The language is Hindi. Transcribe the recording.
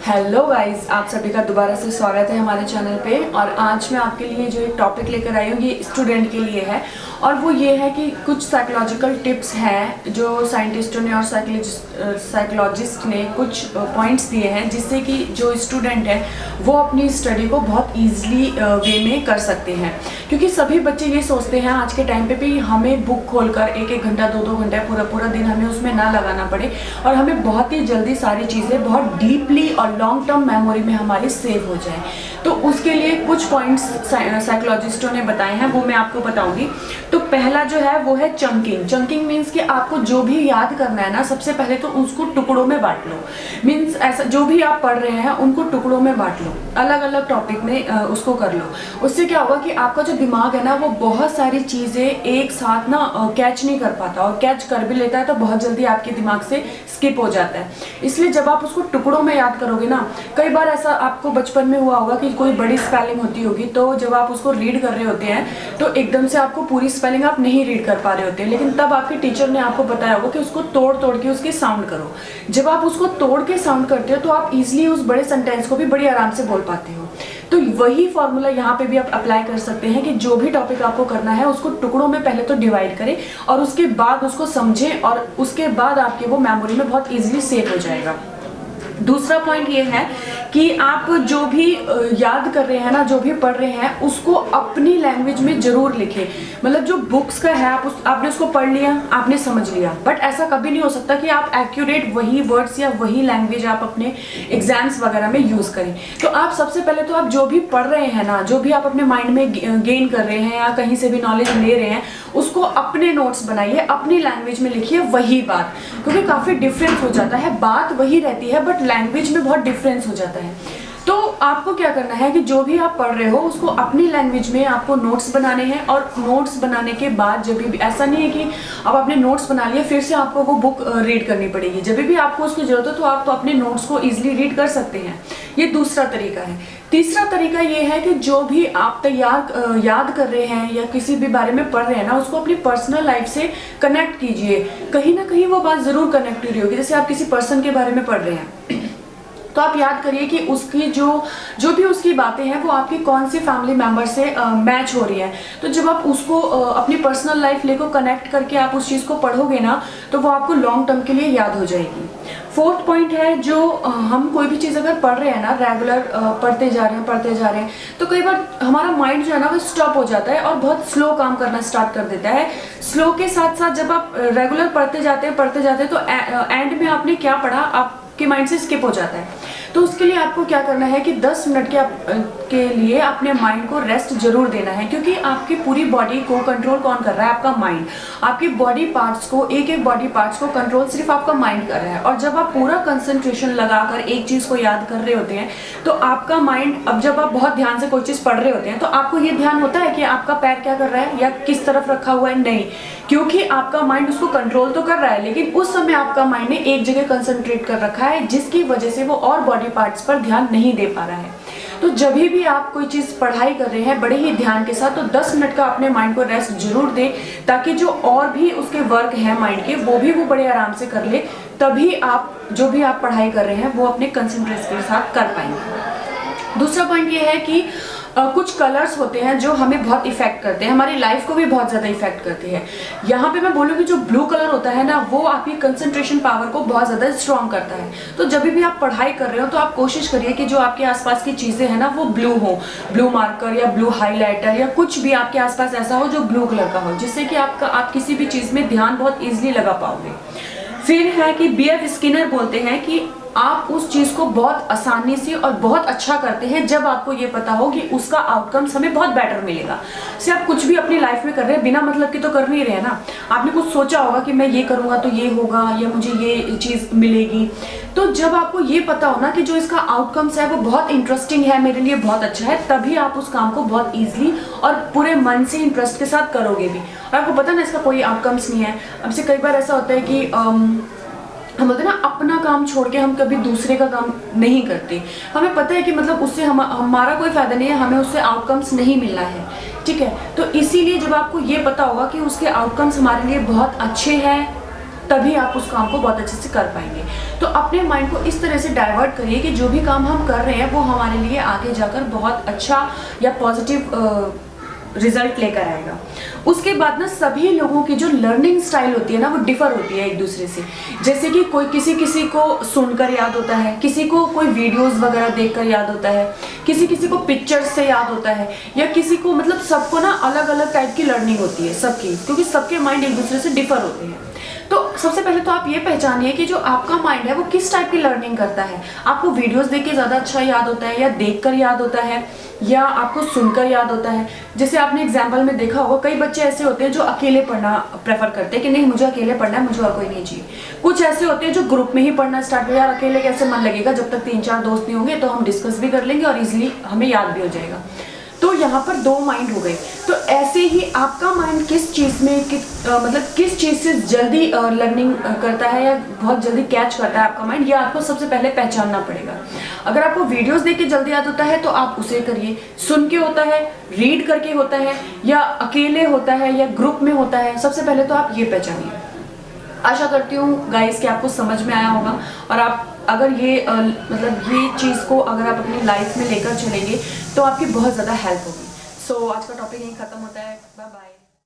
हेलो गाइस, आप सभी का दोबारा से स्वागत है हमारे चैनल पे। और आज मैं आपके लिए जो एक टॉपिक लेकर आई हूँ ये स्टूडेंट के लिए है। और वो ये है कि कुछ साइकोलॉजिकल टिप्स हैं जो साइंटिस्टों ने और साइकोलॉजिस्ट ने कुछ पॉइंट्स दिए हैं जिससे कि जो स्टूडेंट है वो अपनी स्टडी को बहुत ईजिली वे में कर सकते हैं। क्योंकि सभी बच्चे ये सोचते हैं आज के टाइम पे भी हमें बुक खोलकर एक एक घंटा दो घंटा पूरा दिन हमें उसमें ना लगाना पड़े और हमें बहुत ही जल्दी सारी चीज़ें बहुत डीपली और लॉन्ग टर्म मेमोरी में हमारी सेव हो जाए। तो उसके लिए कुछ पॉइंट्स साइकोलॉजिस्टों ने बताए हैं, वो मैं आपको बताऊंगी। तो पहला जो है वो है चंकिंग। चंकिंग मीन्स कि आपको जो भी याद करना है ना, सबसे पहले तो उसको टुकड़ों में बांट लो। मीन्स ऐसा जो भी आप पढ़ रहे हैं उनको टुकड़ों में बांट लो, अलग अलग टॉपिक में उसको कर लो। उससे क्या होगा कि आपका जो दिमाग है ना वो बहुत सारी चीज़ें एक साथ ना कैच नहीं कर पाता, और कैच कर भी लेता है तो बहुत जल्दी आपके दिमाग से स्किप हो जाता है। इसलिए जब आप उसको टुकड़ों में याद करोगे ना, कई बार ऐसा आपको बचपन में हुआ होगा कि कोई बड़ी स्पेलिंग होती होगी तो जब आप उसको रीड कर रहे होते हैं तो एकदम से आपको पूरी स्पेलिंग आप नहीं रीड कर पा रहे होते हैं, लेकिन तब आपके टीचर ने आपको बताया होगा कि उसको तोड़ तोड़ के उसकी साउंड करो। जब आप उसको तोड़ के साउंड करते हो तो आप इजीली उस बड़े सेंटेंस को भी बड़ी आराम से बोल पाते हो। तो वही फॉर्मूला यहाँ पे भी आप अप्लाई कर सकते हैं कि जो भी टॉपिक आपको करना है उसको टुकड़ों में पहले तो डिवाइड करें और उसके बाद उसको समझें, और उसके बाद आपके वो मेमोरी में बहुत इजीली सेव हो जाएगा। दूसरा पॉइंट ये है कि आप जो भी याद कर रहे हैं ना, जो भी पढ़ रहे हैं उसको अपनी लैंग्वेज में जरूर लिखें। मतलब जो बुक्स का है आपने उसको पढ़ लिया, आपने समझ लिया, बट ऐसा कभी नहीं हो सकता कि आप एक्यूरेट वही वर्ड्स या वही लैंग्वेज आप अपने एग्जाम्स वगैरह में यूज करें। तो आप सबसे पहले तो आप जो भी पढ़ रहे हैं ना, जो भी आप अपने माइंड में गेन कर रहे हैं या कहीं से भी नॉलेज ले रहे हैं, उसको अपने नोट्स बनाइए, अपनी लैंग्वेज में लिखिए वही बात, क्योंकि काफी डिफरेंस हो जाता है। बात वही रहती है बट लैंग्वेज में बहुत डिफरेंस हो जाता है। तो आपको क्या करना है कि जो भी आप पढ़ रहे हो उसको अपनी लैंग्वेज में आपको नोट्स बनाने हैं, और नोट्स बनाने के बाद जब भी ऐसा नहीं है कि अब आपने नोट्स बना लिए फिर से आपको वो बुक रीड करनी पड़ेगी। जब भी आपको उसकी जरूरत हो तो आप तो अपने नोट्स को इजीली रीड कर सकते हैं। ये दूसरा तरीका है। तीसरा तरीका ये है कि जो भी आप याद कर रहे हैं या किसी भी बारे में पढ़ रहे हैं ना, उसको अपनी पर्सनल लाइफ से कनेक्ट कीजिए। कहीं ना कहीं वो बात जरूर कनेक्ट हो रही होगी। जैसे आप किसी पर्सन के बारे में पढ़ रहे हैं तो आप याद करिए कि उसकी जो भी उसकी बातें हैं वो आपकी कौन सी फैमिली मेंबर से मैच हो रही है। तो जब आप उसको अपनी पर्सनल लाइफ लेको कनेक्ट करके आप उस चीज़ को पढ़ोगे ना तो वो आपको लॉन्ग टर्म के लिए याद हो जाएगी। फोर्थ पॉइंट है, जो हम कोई भी चीज़ अगर पढ़ रहे हैं ना, रेगुलर पढ़ते जा रहे हैं तो कई बार हमारा माइंड जो है ना वो स्टॉप हो जाता है और बहुत स्लो काम करना स्टार्ट कर देता है। स्लो के साथ साथ जब आप रेगुलर पढ़ते जाते हैं तो एंड में आपने क्या पढ़ा आपके माइंड से स्किप हो जाता है। तो उसके लिए आपको क्या करना है कि 10 मिनट के लिए अपने माइंड को रेस्ट जरूर देना है, क्योंकि आपकी पूरी बॉडी को कंट्रोल कौन कर रहा है? आपका माइंड। आपकी बॉडी पार्ट्स को, एक एक बॉडी पार्ट्स को कंट्रोल सिर्फ आपका माइंड कर रहा है। और जब आप पूरा कंसंट्रेशन लगाकर एक चीज को याद कर रहे होते हैं तो आपका माइंड, अब जब आप बहुत ध्यान से कोई चीज पढ़ रहे होते हैं तो आपको ये ध्यान होता है कि आपका पैर क्या कर रहा है या किस तरफ रखा हुआ है? नहीं, क्योंकि आपका माइंड उसको कंट्रोल तो कर रहा है लेकिन उस समय आपका माइंड ने एक जगह कंसंट्रेट कर रखा है, जिसकी वजह से वो और बॉडी पार्ट्स पर ध्यान नहीं दे पा रहा है। तो जब भी आप कोई चीज पढ़ाई कर रहे हैं बड़े ही ध्यान के साथ, तो 10 मिनट का अपने माइंड को रेस्ट जरूर दें, ताकि जो और भी उसके वर्क है माइंड के वो बड़े आराम से कर ले। तभी आप जो भी आप पढ़ाई कर रहे हैं वो अपने कंसंट्रेशन के साथ कर पाएंगे। दूसरा पॉइंट ये है कि कुछ कलर्स होते हैं जो हमें बहुत इफेक्ट करते हैं, हमारी लाइफ को भी बहुत ज़्यादा इफेक्ट करते हैं। यहाँ पे मैं बोलूँगी जो ब्लू कलर होता है ना, वो आपकी कंसंट्रेशन पावर को बहुत ज़्यादा स्ट्रॉन्ग करता है। तो जब भी आप पढ़ाई कर रहे हो तो आप कोशिश करिए कि जो आपके आसपास की चीज़ें हैं ना वो ब्लू हो, ब्लू मार्कर या ब्लू हाईलाइटर या कुछ भी आपके आसपास ऐसा हो जो ब्लू कलर का हो, जिससे कि आप किसी भी चीज़ में ध्यान बहुत ईजिली लगा पाओगे। फिर है कि B.F. स्किनर बोलते हैं कि आप उस चीज को बहुत आसानी से और बहुत अच्छा करते हैं जब आपको ये पता हो कि उसका आउटकम्स हमें बहुत बेटर मिलेगा। से आप कुछ भी अपनी लाइफ में कर रहे हैं बिना मतलब की तो कर नहीं रहे हैं ना। आपने कुछ सोचा होगा कि मैं ये करूंगा तो ये होगा या मुझे ये चीज मिलेगी। तो जब आपको ये पता हो ना कि जो इसका आउटकम्स है वो बहुत इंटरेस्टिंग है, मेरे लिए बहुत अच्छा है, तभी आप उस काम को बहुत ईजिली और पूरे मन से इंटरेस्ट के साथ करोगे भी। और आपको पता ना इसका कोई आउटकम्स नहीं है। अब से कई बार ऐसा होता है कि हम बोलते हैं ना, अपना काम छोड़ के हम कभी दूसरे का काम नहीं करते। हमें पता है कि मतलब उससे हमारा कोई फायदा नहीं है, हमें उससे आउटकम्स नहीं मिलना है, ठीक है। तो इसीलिए जब आपको ये पता होगा कि उसके आउटकम्स हमारे लिए बहुत अच्छे हैं तभी आप उस काम को बहुत अच्छे से कर पाएंगे। तो अपने माइंड को इस तरह से डाइवर्ट करिए कि जो भी काम हम कर रहे हैं वो हमारे लिए आगे जाकर बहुत अच्छा या पॉजिटिव रिजल्ट लेकर आएगा। उसके बाद ना सभी लोगों की जो लर्निंग स्टाइल होती है ना वो डिफर होती है एक दूसरे से। जैसे कि कोई किसी को सुनकर याद होता है, किसी को कोई वीडियोस वगैरह देखकर याद होता है, किसी को पिक्चर्स से याद होता है, या किसी को मतलब सबको ना अलग अलग टाइप की लर्निंग होती है सबकी, क्योंकि सबके माइंड एक दूसरे से डिफर होते हैं। तो सबसे पहले तो आप ये पहचानिए कि जो आपका माइंड है वो किस टाइप की लर्निंग करता है। आपको वीडियोस देख के ज़्यादा अच्छा याद होता है, या देखकर याद होता है, या आपको सुनकर याद होता है। जैसे आपने एग्जाम्पल में देखा होगा, कई बच्चे ऐसे होते हैं जो अकेले पढ़ना प्रेफर करते हैं कि नहीं मुझे अकेले पढ़ना है, मुझे और कोई नहीं चाहिए। कुछ ऐसे होते हैं जो ग्रुप में ही पढ़ना स्टार्ट कर, यार अकेले कैसे मन लगेगा, जब तक 3-4 दोस्त नहीं होंगे तो हम डिस्कस भी कर लेंगे और इजिली हमें याद भी हो जाएगा। तो यहाँ पर 2 माइंड हो गए। तो ऐसे ही आपका माइंड किस चीज़ में मतलब किस चीज़ से जल्दी लर्निंग करता है या बहुत जल्दी कैच करता है आपका माइंड, ये आपको सबसे पहले पहचानना पड़ेगा। अगर आपको वीडियोस देख के जल्दी याद होता है तो आप उसे करिए, सुन के होता है, रीड करके होता है, या अकेले होता है, या ग्रुप में होता है। सबसे पहले तो आप ये पहचानिए। आशा करती हूँ गाइस कि आपको समझ में आया होगा, और आप अगर ये मतलब ये चीज़ को अगर आप अपनी लाइफ में लेकर चलेंगे तो आपकी बहुत ज़्यादा हेल्प होगी। सो आज का टॉपिक यहीं ख़त्म होता है। Bye bye.